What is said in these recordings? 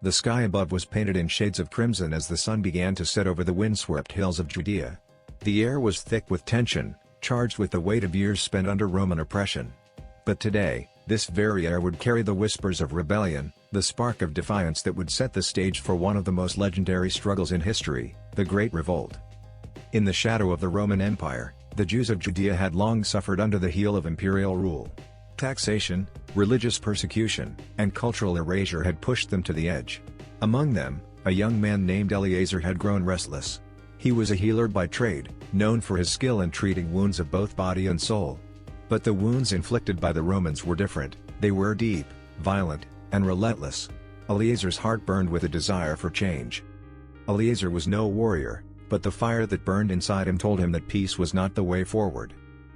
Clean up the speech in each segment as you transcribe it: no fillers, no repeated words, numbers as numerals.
The sky above was painted in shades of crimson as the sun began to set over the windswept hills of Judea. The air was thick with tension, charged with the weight of years spent under Roman oppression. But today, this very air would carry the whispers of rebellion, the spark of defiance that would set the stage for one of the most legendary struggles in history, the Great Revolt. In the shadow of the Roman Empire, the Jews of Judea had long suffered under the heel of imperial rule. Taxation, religious persecution, and cultural erasure had pushed them to the edge. Among them, a young man named Eleazar had grown restless. He was a healer by trade, known for his skill in treating wounds of both body and soul. But the wounds inflicted by the Romans were different. They were deep, violent, and relentless. Eleazar's heart burned with a desire for change. Eleazar was no warrior, but the fire that burned inside him told him that peace was not the way forward.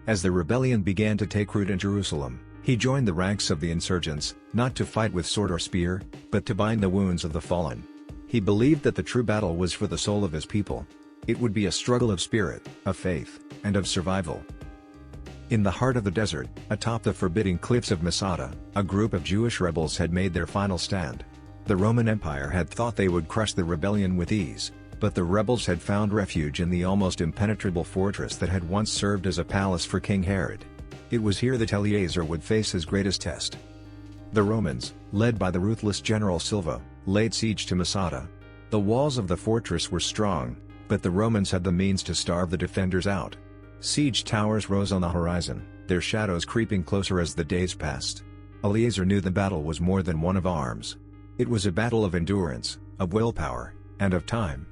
As the rebellion began to take root in Jerusalem, he joined the ranks of the insurgents, not to fight with sword or spear, but to bind the wounds of the fallen. He believed that the true battle was for the soul of his people. It would be a struggle of spirit, of faith, and of survival. In the heart of the desert, atop the forbidding cliffs of Masada, a group of Jewish rebels had made their final stand. The Roman Empire had thought they would crush the rebellion with ease, but the rebels had found refuge in the almost impenetrable fortress that had once served as a palace for King Herod. It was here that Eleazar would face his greatest test. The Romans, led by the ruthless general Silva, laid siege to Masada. The walls of the fortress were strong, but the Romans had the means to starve the defenders out. Siege towers rose on the horizon, their shadows creeping closer as the days passed. Eleazar knew the battle was more than one of arms. It was a battle of endurance, of willpower, and of time.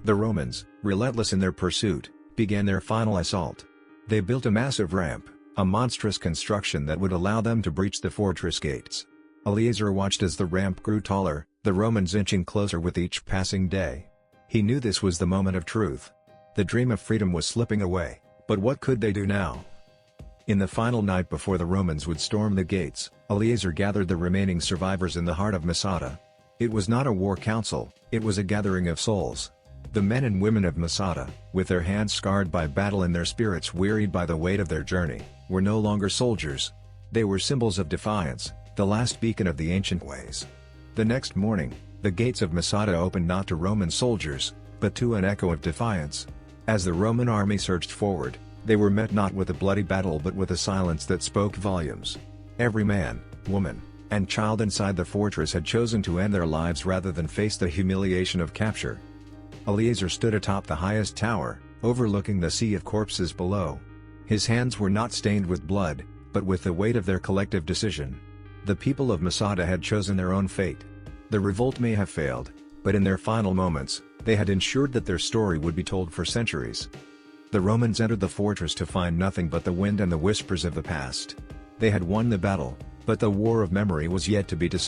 The Romans, relentless in their pursuit, began their final assault. They built a massive ramp, a monstrous construction that would allow them to breach the fortress gates. Eleazar watched as the ramp grew taller, the Romans inching closer with each passing day. He knew this was the moment of truth. The dream of freedom was slipping away, but what could they do now? In the final night before the Romans would storm the gates, Eleazar gathered the remaining survivors in the heart of Masada. It was not a war council, it was a gathering of souls. The men and women of Masada, with their hands scarred by battle and their spirits wearied by the weight of their journey, were no longer soldiers. They were symbols of defiance, the last beacon of the ancient ways. The next morning, the gates of Masada opened not to Roman soldiers, but to an echo of defiance. As the Roman army surged forward, they were met not with a bloody battle but with a silence that spoke volumes. Every man, woman, and child inside the fortress had chosen to end their lives rather than face the humiliation of capture. Eleazar stood atop the highest tower, overlooking the sea of corpses below. His hands were not stained with blood, but with the weight of their collective decision. The people of Masada had chosen their own fate. The revolt may have failed, but in their final moments, they had ensured that their story would be told for centuries. The Romans entered the fortress to find nothing but the wind and the whispers of the past. They had won the battle, but the war of memory was yet to be decided.